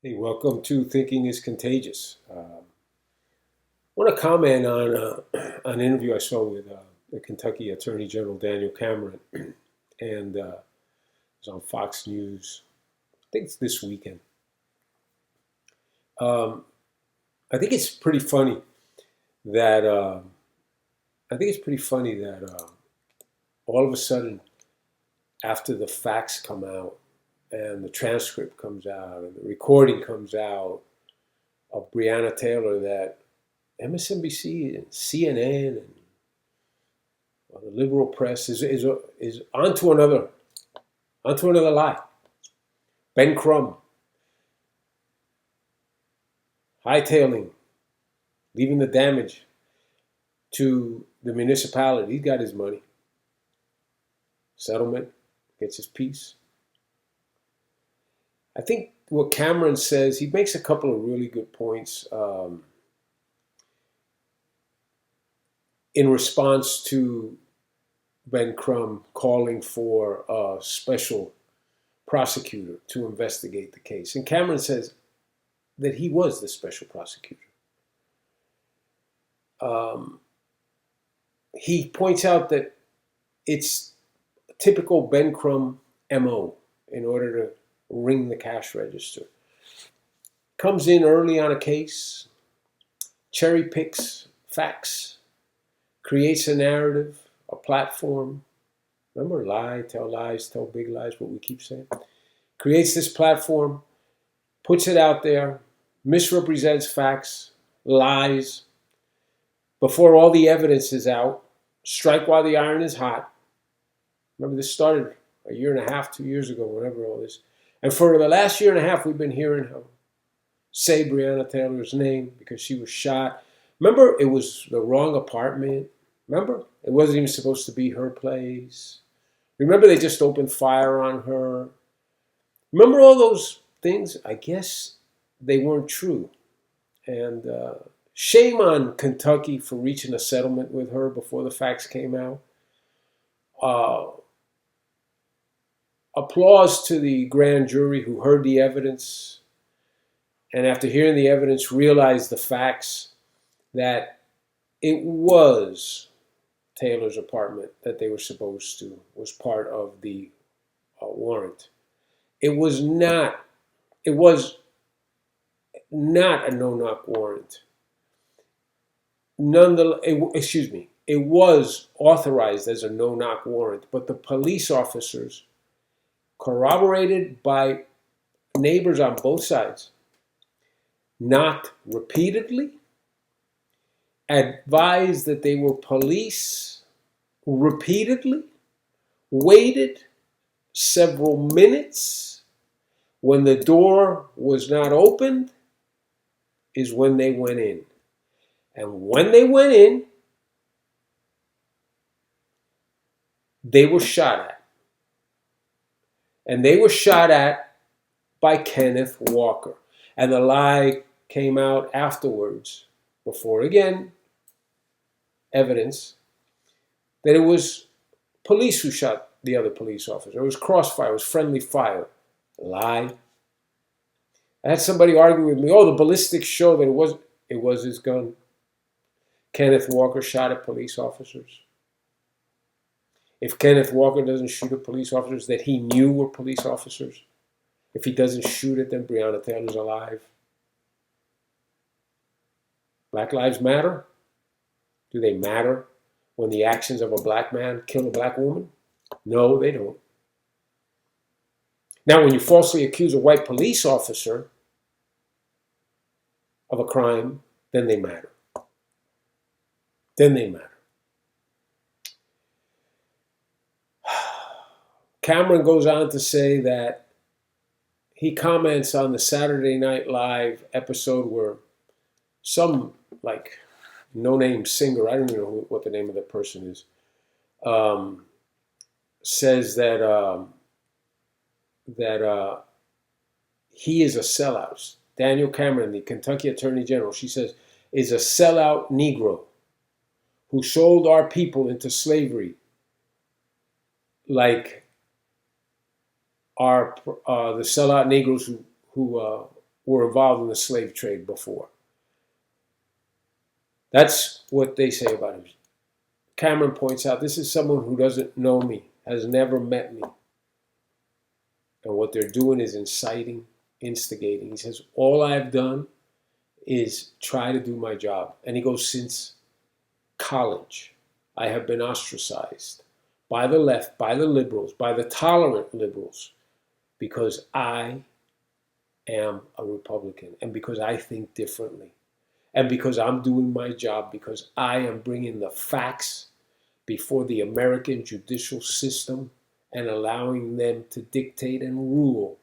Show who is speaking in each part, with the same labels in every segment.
Speaker 1: Hey, welcome to Thinking is Contagious. I want to comment on an interview I saw with the Kentucky Attorney General Daniel Cameron, and it was on Fox News. I think it's this weekend. Um, I think it's pretty funny that all of a sudden, after the facts come out and the transcript comes out and the recording comes out of Breonna Taylor, that MSNBC and CNN and the liberal press is onto another lie. Ben Crum hightailing, leaving the damage to the municipality. He's got his money. Settlement, gets his piece. I think what Cameron says, he makes a couple of really good points in response to Ben Crum calling for a special prosecutor to investigate the case. And Cameron says that he was the special prosecutor. He points out that it's typical Ben Crum MO in order to ring the cash register. Comes in early on a case, cherry picks facts, creates a narrative, a platform. Remember, lie, tell big lies, what we keep saying. Creates this platform, puts it out there, misrepresents facts, lies, before all the evidence is out. Strike while the iron is hot. Remember, this started a year and a half, 2 years ago, whatever all this. And for the last year and a half, we've been hearing her say Breonna Taylor's name because she was shot. Remember, it was the wrong apartment. Remember, it wasn't even supposed to be her place. Remember, they just opened fire on her. Remember all those things? I guess they weren't true. And shame on Kentucky for reaching a settlement with her before the facts came out. Applause to the grand jury who heard the evidence and after hearing the evidence realized the facts that it was Taylor's apartment that they were supposed to, was part of the warrant. It was not a no-knock warrant. It was authorized as a no-knock warrant, but the police officers, corroborated by neighbors on both sides, knocked repeatedly, advised that they were police repeatedly, waited several minutes. When the door was not opened is when they went in. And when they went in, they were shot at. And they were shot at by Kenneth Walker. And the lie came out afterwards, before again, evidence, that it was police who shot the other police officer. It was crossfire, it was friendly fire. Lie. I had somebody argue with me, the ballistics show that it was his gun. Kenneth Walker shot at police officers. If Kenneth Walker doesn't shoot at police officers that he knew were police officers, if he doesn't shoot at them, Breonna Taylor's alive. Black lives matter? Do they matter when the actions of a black man kill a black woman? No, they don't. Now, when you falsely accuse a white police officer of a crime, then they matter. Then they matter. Cameron goes on to say that he comments on the Saturday Night Live episode where some, no-name singer, I don't even know what the name of the person is, says that he is a sellout. Daniel Cameron, the Kentucky Attorney General, she says, is a sellout Negro who sold our people into slavery, like the sellout Negroes who were involved in the slave trade before. That's what they say about him. Cameron points out, this is someone who doesn't know me, has never met me. And what they're doing is inciting, instigating. He says, all I've done is try to do my job. And he goes, since college, I have been ostracized by the left, by the liberals, by the tolerant liberals, because I am a Republican and because I think differently. And because I'm doing my job, because I am bringing the facts before the American judicial system and allowing them to dictate and rule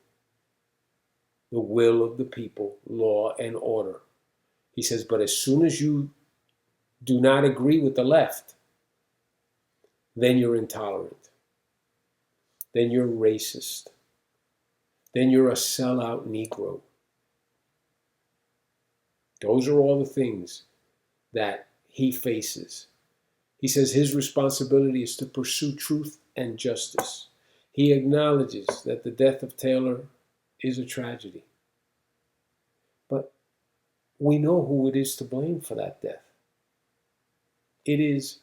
Speaker 1: the will of the people, law and order. He says, but as soon as you do not agree with the left, then you're intolerant. Then you're racist. Then you're a sellout Negro. Those are all the things that he faces. He says his responsibility is to pursue truth and justice. He acknowledges that the death of Taylor is a tragedy. But we know who it is to blame for that death. It is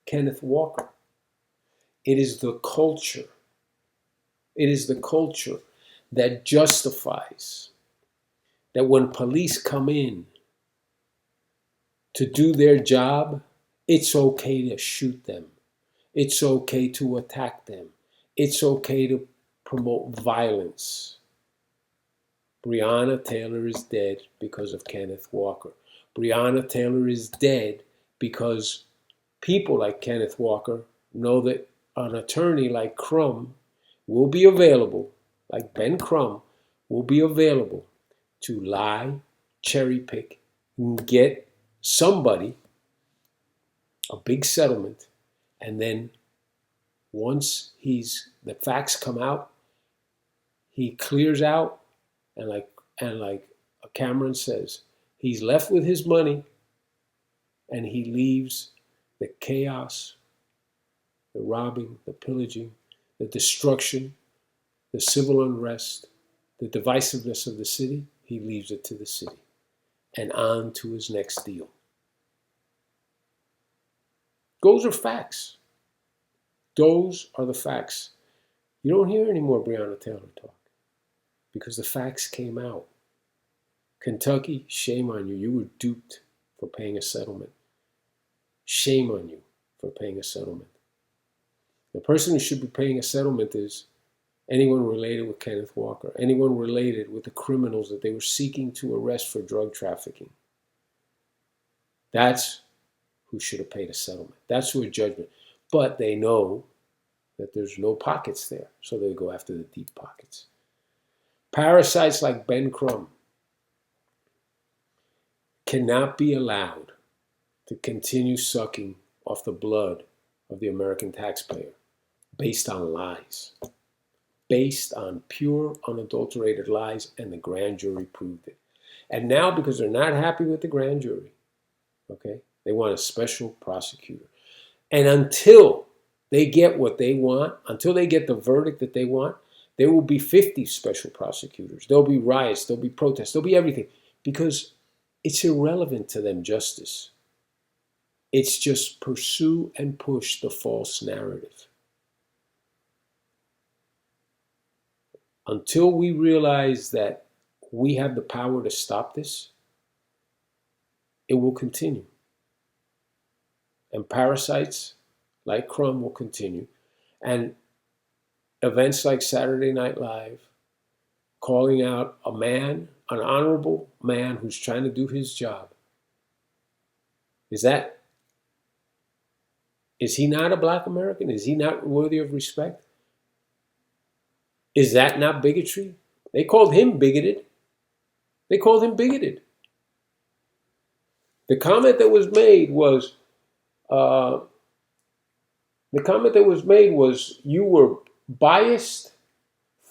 Speaker 1: Kenneth Walker. It is the culture. It is the culture that justifies that when police come in to do their job, it's okay to shoot them. It's okay to attack them. It's okay to promote violence. Breonna Taylor is dead because of Kenneth Walker. Breonna Taylor is dead because people like Kenneth Walker know that an attorney like Crum will be available, like Ben Crum, will be available to lie, cherry pick, and get somebody a big settlement, and then once the facts come out, he clears out, and like Cameron says, he's left with his money, and he leaves the chaos, the robbing, the pillaging, the destruction, the civil unrest, the divisiveness of the city. He leaves it to the city and on to his next deal. Those are facts. Those are the facts. You don't hear any more Breonna Taylor talk because the facts came out. Kentucky, shame on you. You were duped for paying a settlement. Shame on you for paying a settlement. The person who should be paying a settlement is anyone related with Kenneth Walker, anyone related with the criminals that they were seeking to arrest for drug trafficking. That's who should have paid a settlement. That's who a judgment. But they know that there's no pockets there, so they go after the deep pockets. Parasites like Ben Crum cannot be allowed to continue sucking off the blood of the American taxpayer based on lies, based on pure, unadulterated lies, and the grand jury proved it. And now, because they're not happy with the grand jury, okay, they want a special prosecutor. And until they get what they want, until they get the verdict that they want, there will be 50 special prosecutors. There'll be riots, there'll be protests, there'll be everything. Because it's irrelevant to them, justice. It's just pursue and push the false narrative. Until we realize that we have the power to stop this, it will continue. And parasites like Crum will continue. And events like Saturday Night Live, calling out a man, an honorable man who's trying to do his job. Is he not a black American? Is he not worthy of respect? Is that not bigotry? They called him bigoted. They called him bigoted. The comment that was made was, you were biased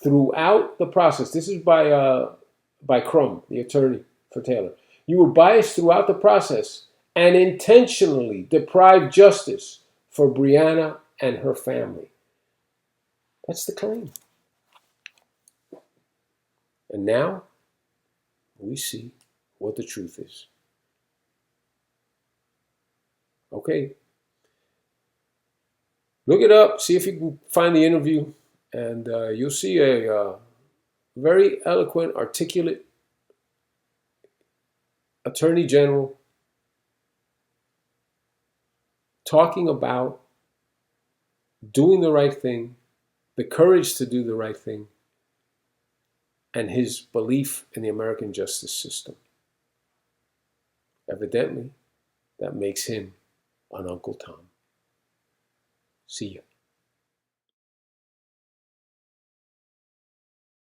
Speaker 1: throughout the process. This is by Crum, the attorney for Taylor. You were biased throughout the process and intentionally deprived justice for Breonna and her family. That's the claim. And now we see what the truth is. Okay. Look it up. See if you can find the interview. And you'll see a very eloquent, articulate attorney general talking about doing the right thing, the courage to do the right thing, and his belief in the American justice system. Evidently, that makes him an Uncle Tom. See ya.